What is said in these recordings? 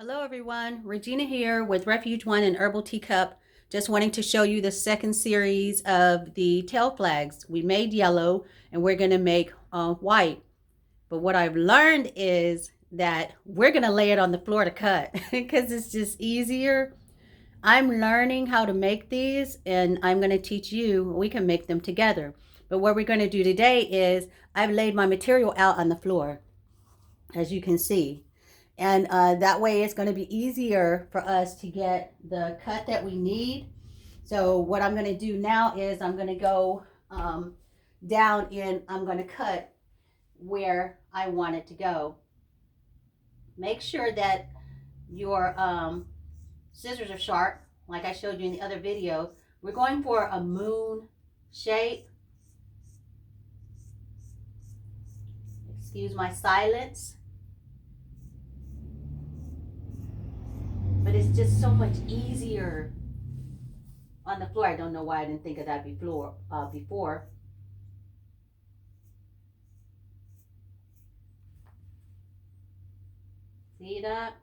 Hello everyone, Regina here with Refuge One and Herbal Teacup. Just wanting to show you the second series of the tail flags. We made yellow and we're going to make white. But what I've learned is that we're going to lay it on the floor to cut because it's just easier. I'm learning how to make these and I'm going to teach you. We can make them together. But what we're going to do today is I've laid my material out on the floor, as you can see. And that way it's going to be easier for us to get the cut that we need. So what I'm going to do now is I'm going to go down and I'm going to cut where I want it to go. Make sure that your scissors are sharp, like I showed you in the other video. We're going for a moon shape. Excuse my silence. But it's just so much easier on the floor. I don't know why I didn't think of that before. See that?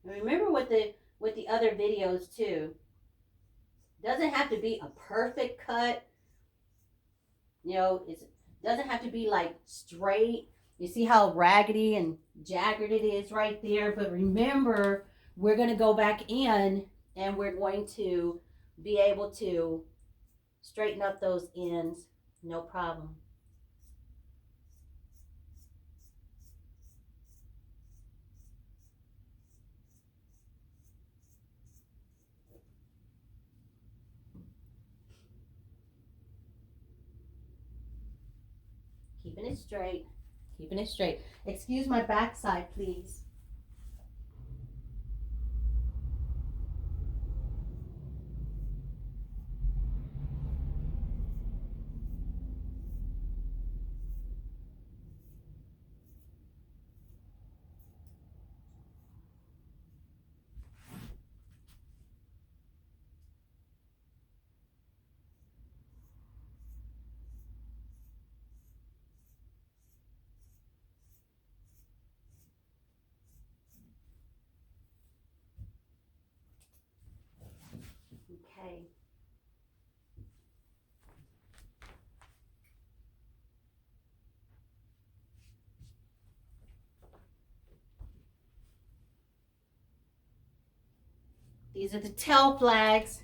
And remember with the other videos too, doesn't have to be a perfect cut. You know, it doesn't have to be like straight. You see how raggedy and jagged it is right there. But remember, we're going to go back in and we're going to be able to straighten up those ends. No problem. Keeping it straight. Keeping it straight. Excuse my backside, please. Okay. These are the tail flags.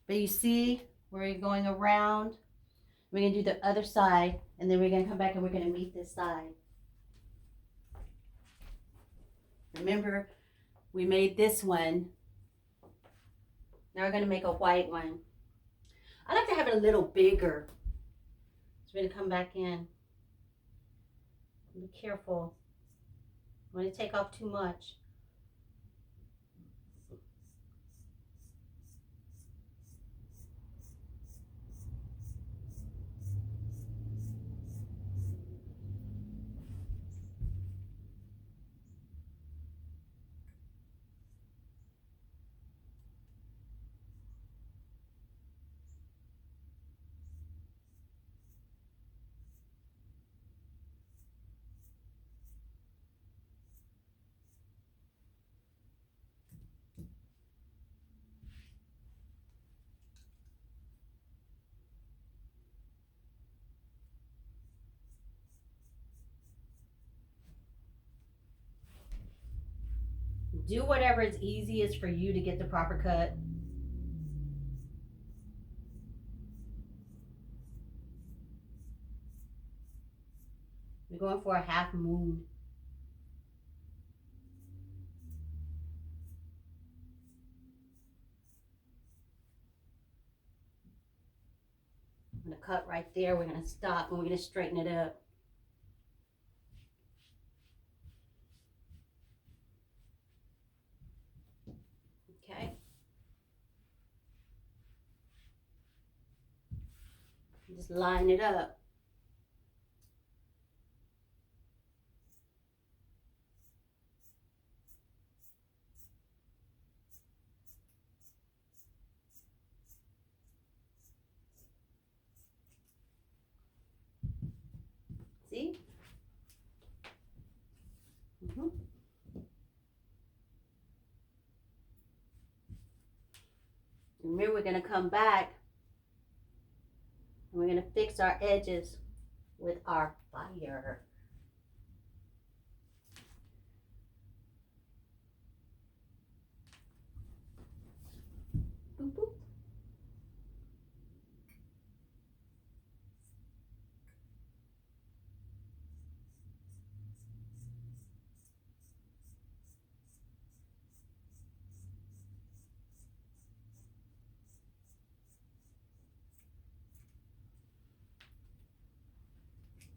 But you see where you're going around. We're going to do the other side, and then we're going to come back and we're going to meet this side. Remember, we made this one. Now we're going to make a white one. I like to have it a little bigger. So we're going to come back in. Be careful. I want to take off too much. Do whatever is easiest for you to get the proper cut. We're going for a half moon. I'm going to cut right there. We're going to stop and we're going to straighten it up. Okay. Just line it up. See? Remember, we're going to come back and we're going to fix our edges with our fire. Boop, boop.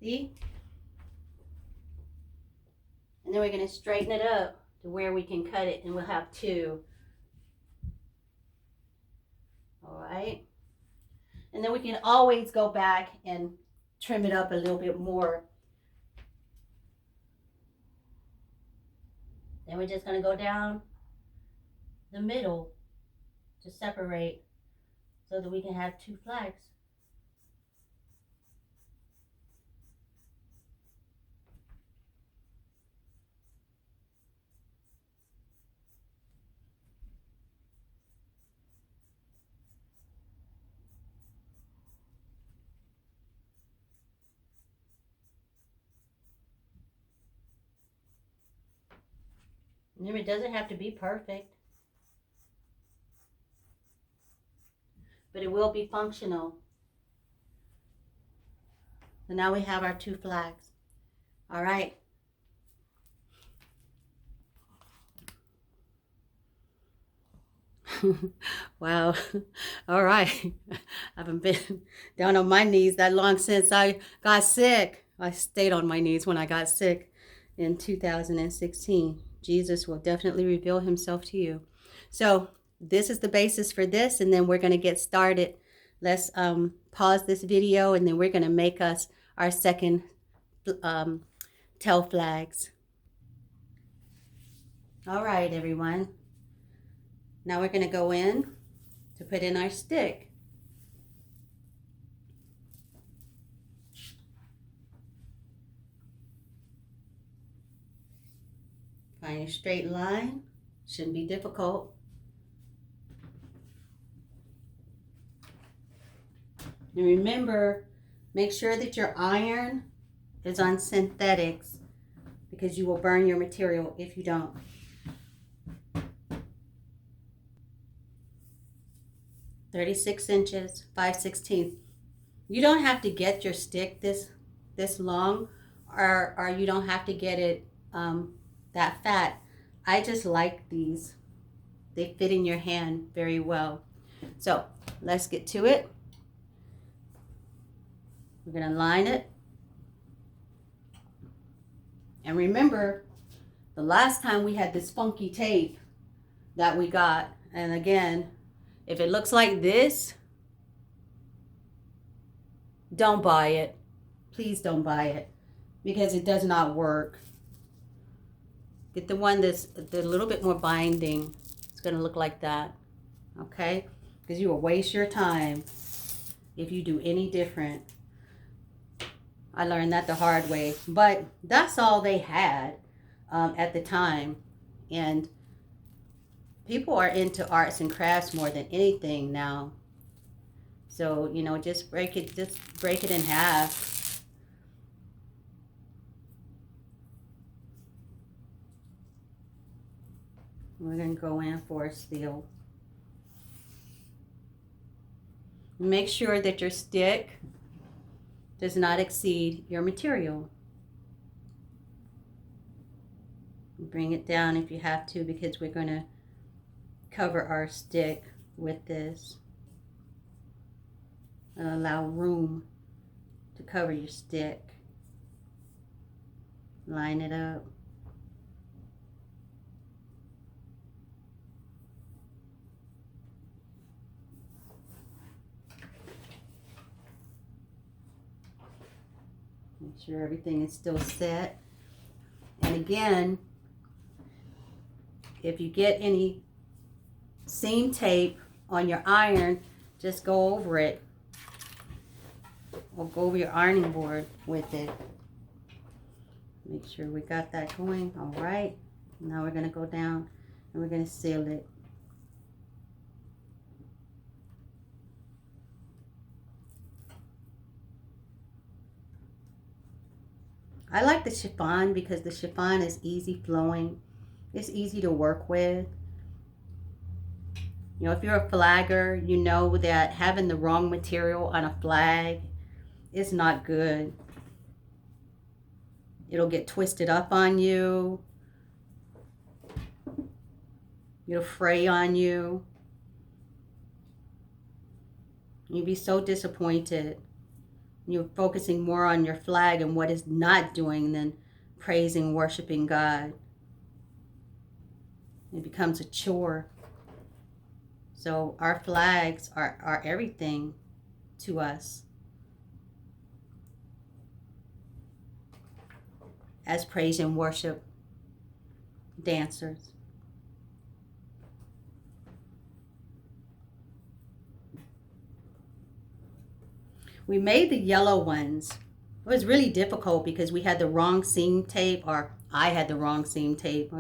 See? And then we're going to straighten it up to where we can cut it, and we'll have two. All right. And then we can always go back and trim it up a little bit more. Then we're just going to go down the middle to separate so that we can have two flags. Remember, it doesn't have to be perfect, but it will be functional. So now we have our two flags. All right. Wow. All right. I haven't been down on my knees that long since I got sick. I stayed on my knees when I got sick in 2016. Jesus will definitely reveal himself to you. So this is the basis for this, and then we're going to get started. Let's pause this video, and then we're going to make us our second tail flags. All right, everyone. Now we're going to go in to put in our stick. Find a straight line. Shouldn't be difficult. And remember, make sure that your iron is on synthetics, because you will burn your material if you don't. "36" 5/16. You don't have to get your stick this long, or you don't have to get it that fat. I just like these. They fit in your hand very well. So let's get to it. We're going to line it. And remember, the last time we had this funky tape that we got, and again, if it looks like this, don't buy it. Please don't buy it, because it does not work. Get the one that's a little bit more binding. It's going to look like that, okay? Because you will waste your time if you do any different. I learned that the hard way, but that's all they had at the time. And people are into arts and crafts more than anything now. So, you know, just break it in half. We're going to go in for a seal. Make sure that your stick does not exceed your material. Bring it down if you have to, because we're going to cover our stick with this. And allow room to cover your stick. Line it up. Make sure everything is still set. And again, if you get any seam tape on your iron, just go over it, or go over your ironing board with it. Make sure we got that going. All right, now we're going to go down and we're going to seal it. I like the chiffon because the chiffon is easy flowing. It's easy to work with. You know, if you're a flagger, you know that having the wrong material on a flag is not good. It'll get twisted up on you. It'll fray on you. You'll be so disappointed. You're focusing more on your flag and what it's not doing than praising, worshiping God. It becomes a chore. So our flags are everything to us as praise and worship dancers. We made the yellow ones. It was really difficult because we had the wrong seam tape, or I had the wrong seam tape.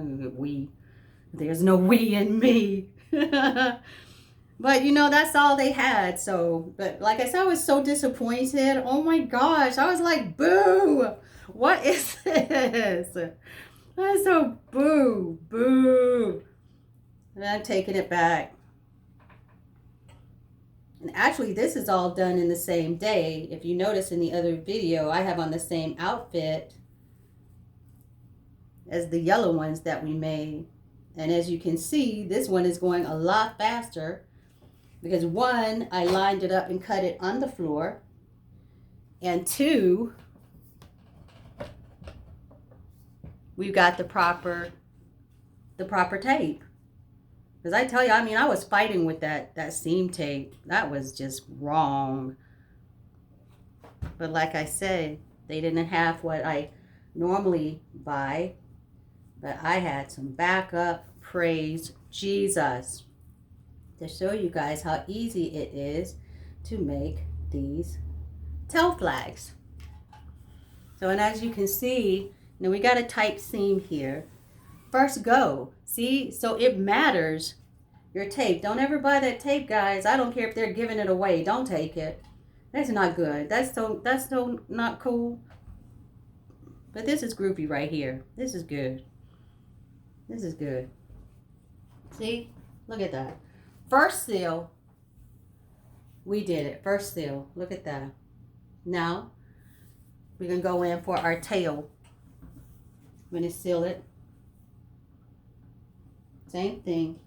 There's no we in me. But you know, that's all they had. So, but like I said, I was so disappointed. Oh my gosh. I was like, boo. What is this? I was so boo, boo. And I'm taking it back. And actually, this is all done in the same day. If you notice in the other video, I have on the same outfit as the yellow ones that we made. And as you can see, this one is going a lot faster because one, I lined it up and cut it on the floor. And two, we've got the proper tape. Because I tell you, I mean, I was fighting with that seam tape. That was just wrong. But like I said, they didn't have what I normally buy. But I had some backup, praise Jesus, to show you guys how easy it is to make these tail flags. So, and as you can see, now we got a tight seam here. First go. See, so it matters, your tape. Don't ever buy that tape, guys. I don't care if they're giving it away. Don't take it. That's not good. That's so not cool. But this is groovy right here. This is good. This is good. See? Look at that. First seal. We did it. First seal. Look at that. Now, we're going to go in for our tail. I'm going to seal it. Same thing.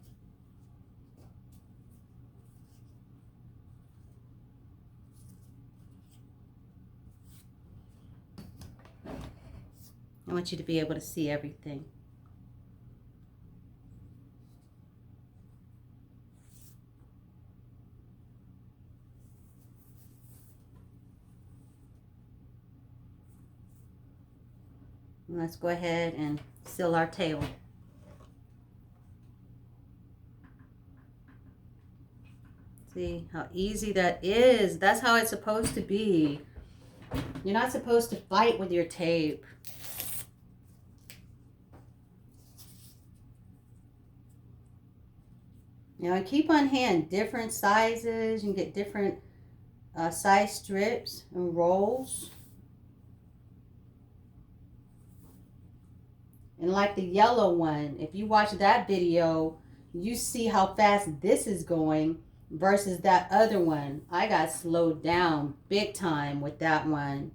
I want you to be able to see everything. Let's go ahead and seal our tail. See how easy that is? That's how it's supposed to be. You're not supposed to fight with your tape. Now, keep on hand different sizes. You can get different size strips and rolls. And like the yellow one, if you watch that video, you see how fast this is going versus that other one. I got slowed down big time with that one.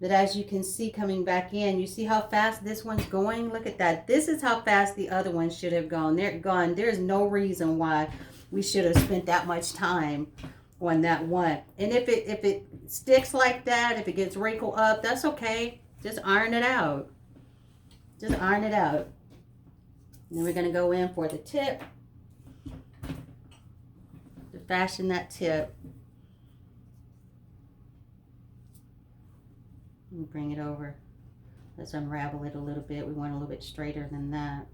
But as you can see coming back in, you see how fast this one's going? Look at that. This is how fast the other one should have gone. They're gone. There's no reason why we should have spent that much time on that one. And if it sticks like that, if it gets wrinkled up, that's okay. Just iron it out. Just iron it out. And then we're going to go in for the tip. To fashion that tip. Bring it over. Let's unravel it a little bit. We want a little bit straighter than that.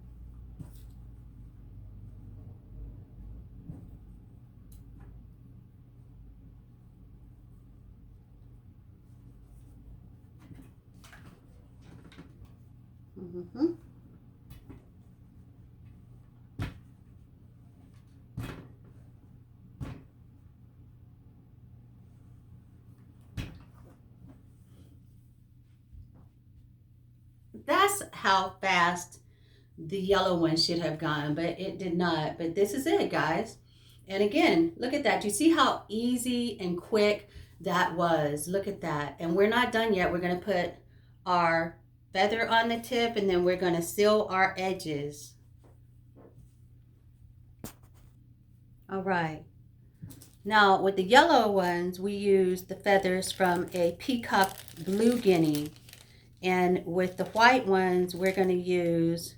Mm-hmm. That's how fast the yellow one should have gone, but it did not. But this is it, guys. And again, look at that. Do you see how easy and quick that was? Look at that. And we're not done yet. We're going to put our feather on the tip, and then we're going to seal our edges. All right. Now, with the yellow ones, we use the feathers from a peacock blue guinea. And with the white ones, we're going to use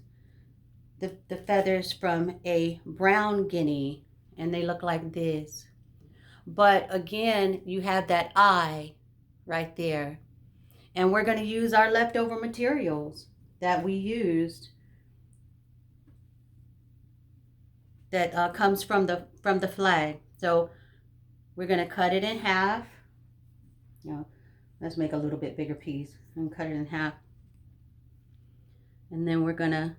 the feathers from a brown guinea. And they look like this. But again, you have that eye right there. And we're going to use our leftover materials that we used that comes from the flag. So we're going to cut it in half. You know, let's make a little bit bigger piece and cut it in half. And then we're going to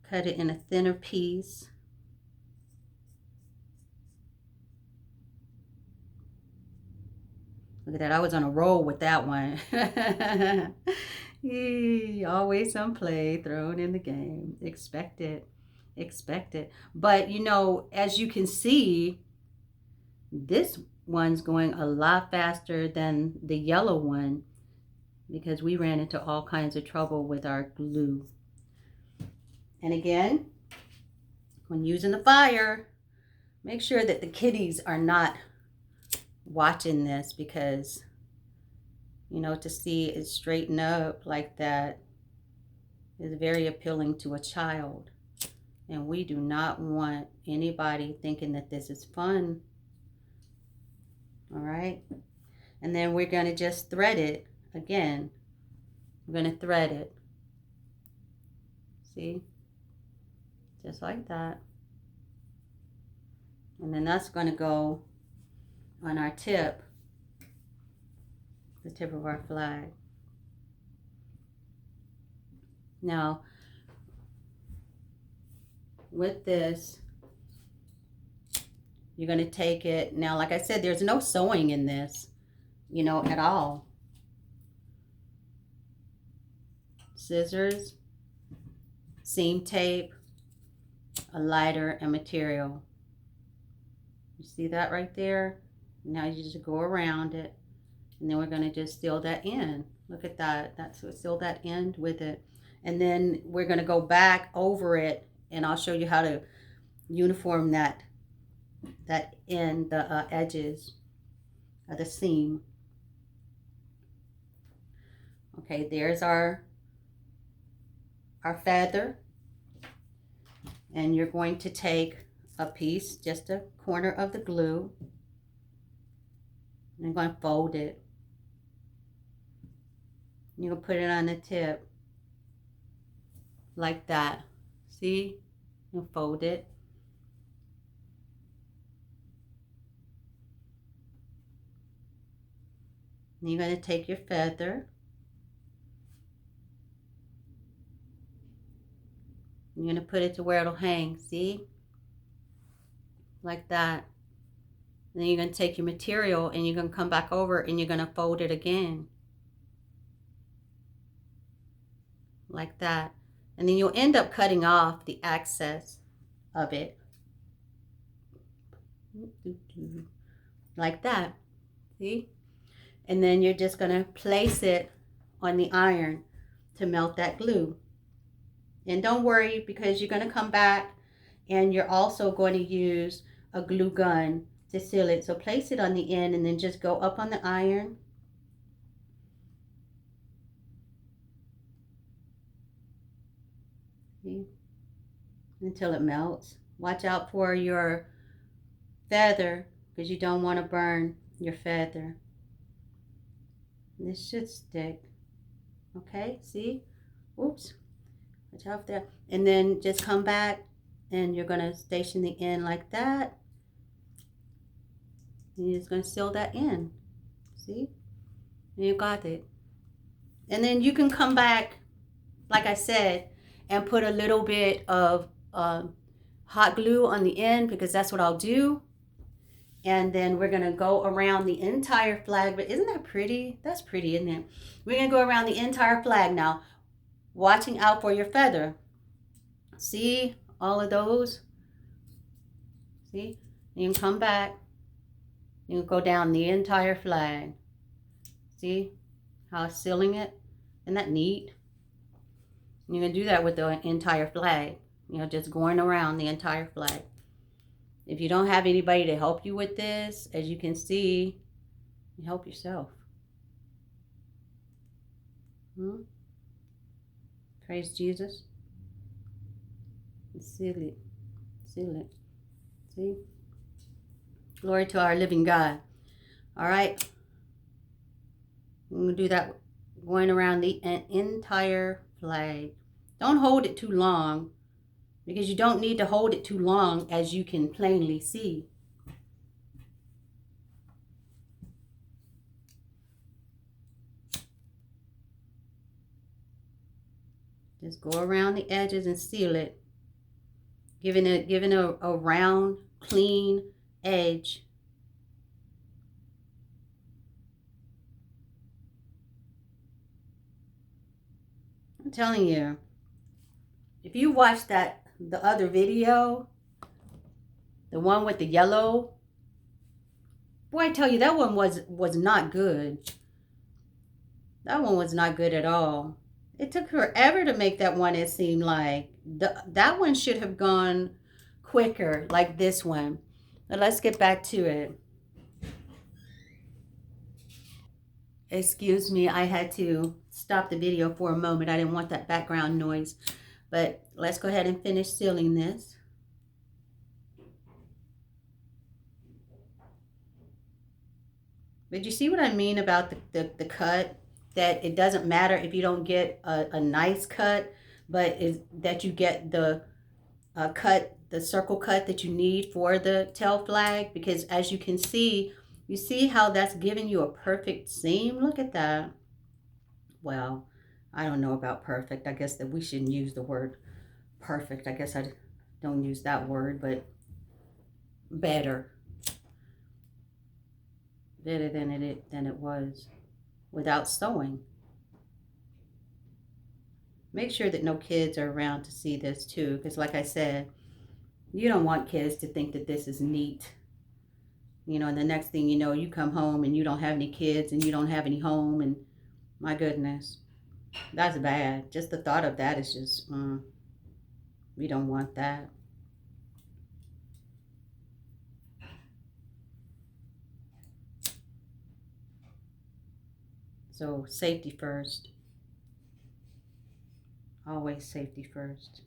cut it in a thinner piece. Look at that. I was on a roll with that one. Always some play thrown in the game. Expect it. Expect it. But you know, as you can see, this one's going a lot faster than the yellow one because we ran into all kinds of trouble with our glue. And again, when using the fire, make sure that the kitties are not watching this, because you know, to see it straighten up like that is very appealing to a child, and we do not want anybody thinking that this is fun. All right, and then we're going to just thread it again. We're going to thread it, see, just like that, and then that's going to go on our tip, the tip of our flag. Now, with this, you're going to take it. Now, like I said, there's no sewing in this, you know, at all. Scissors, seam tape, a lighter, and material. You see that right there? Now you just go around it, and then we're going to just seal that in. Look at that. That's what, seal that end with it. And then we're going to go back over it, and I'll show you how to uniform that in the edges of the seam. Okay, there's our feather, and you're going to take a piece, just a corner of the glue, and I'm going to fold it. You're going to put it on the tip like that. See? You fold it. And you're going to take your feather. You're going to put it to where it'll hang. See? Like that. And then you're going to take your material, and you're going to come back over, and you're going to fold it again. Like that. And then you'll end up cutting off the excess of it. Like that. See? And then you're just going to place it on the iron to melt that glue. And don't worry, because you're going to come back and you're also going to use a glue gun to seal it. So place it on the end and then just go up on the iron. See? Until it melts. Watch out for your feather, because you don't want to burn your feather. This should stick. Okay, see? Oops. Watch out there. And then just come back and you're going to station the end like that. And you're just going to seal that in. See? And you got it. And then you can come back, like I said, and put a little bit of hot glue on the end, because that's what I'll do. And then we're going to go around the entire flag. But isn't that pretty? That's pretty, isn't it? We're going to go around the entire flag now, watching out for your feather. See all of those? See? You can come back. You can go down the entire flag. See how it's sealing it? Isn't that neat? You can do that with the entire flag. You know, just going around the entire flag. If you don't have anybody to help you with this, as you can see, you help yourself. Praise Jesus. Seal it. Seal it. See? Glory to our living God. All right. I'm going to do that going around the entire flag. Don't hold it too long, because you don't need to hold it too long, as you can plainly see. Just go around the edges and seal it, giving a round, clean edge. I'm telling you, if you watch the other video, the one with the yellow, boy, I tell you, that one was not good. That one was not good at all. It took forever to make that one, it seemed like. That one should have gone quicker, like this one. But let's get back to it. Excuse me, I had to stop the video for a moment. I didn't want that background noise. But let's go ahead and finish sealing this. But you see what I mean about the cut? That it doesn't matter if you don't get a nice cut, but that you get the cut, the circle cut that you need for the tail flag. Because as you can see, you see how that's giving you a perfect seam? Look at that. Well, I don't know about perfect. I guess that we shouldn't use the word perfect. I guess I don't use that word, but better. Better than it was without sewing. Make sure that no kids are around to see this too, because like I said, you don't want kids to think that this is neat. You know, and the next thing you know, you come home and you don't have any kids and you don't have any home, and my goodness, that's bad. Just the thought of that is just, we don't want that. So safety first. Always safety first.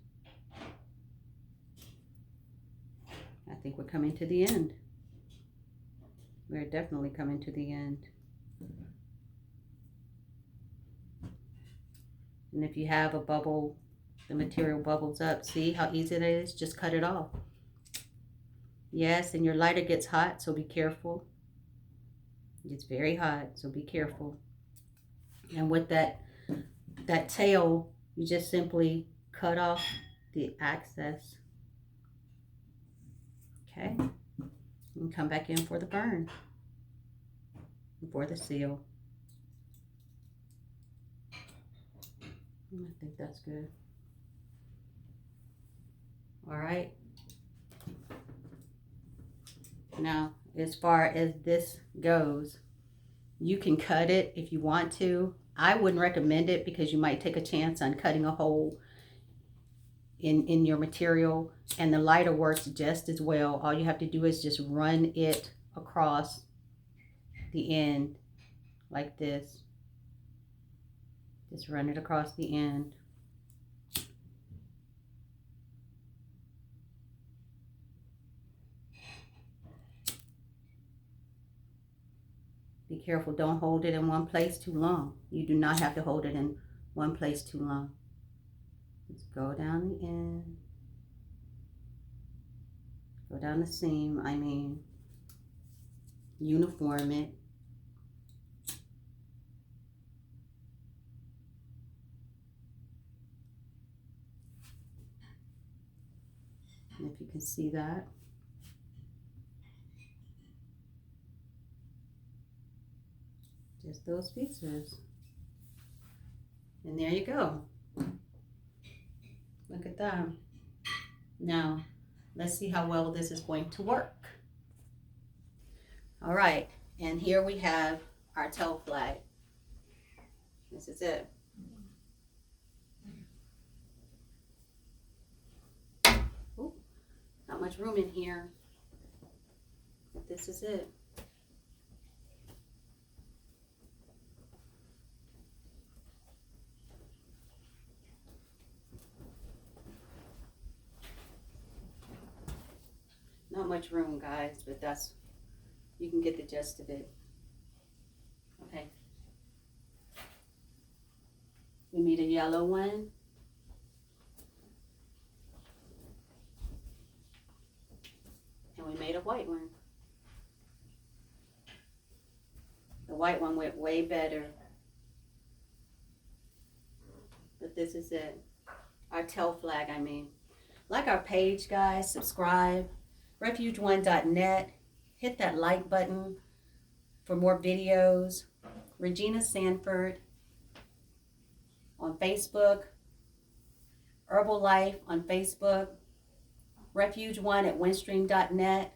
I think we're coming to the end. We're definitely coming to the end. And if you have a bubble, the material bubbles up, see how easy it is? Just cut it off. Yes, and your lighter gets hot, so be careful. It's very hot, so be careful. And with that tail, you just simply cut off the excess. Okay, and come back in for the burn, for the seal. I think that's good. All right. Now, as far as this goes, you can cut it if you want to. I wouldn't recommend it, because you might take a chance on cutting a hole in your material, and the lighter works just as well. All you have to do is just run it across the end like this. Just run it across the end. Be careful, don't hold it in one place too long. You do not have to hold it in one place too long. Let's go down the end. Go down the seam, uniform it. And if you can see that. Just those pieces. And there you go. Look at that. Now, let's see how well this is going to work. All right, and here we have our tail flag. This is it. Ooh, not much room in here, but this is it. Not much room, guys, but you can get the gist of it. Okay. We made a yellow one. And we made a white one. The white one went way better. But this is it. Our tail flag, Like our page, guys, subscribe. Refuge1.net. Hit that like button for more videos. Regina Sanford on Facebook. Herbalife on Facebook. Refuge1 at Windstream.net.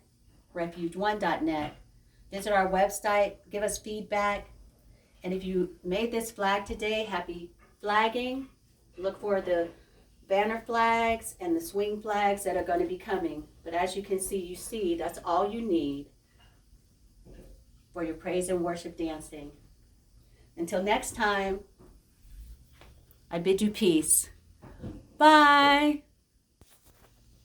Refuge1.net. Visit our website. Give us feedback. And if you made this flag today, happy flagging. Look for the banner flags and the swing flags that are going to be coming. But as you can see, that's all you need for your praise and worship dancing. Until next time, I bid you peace. Bye.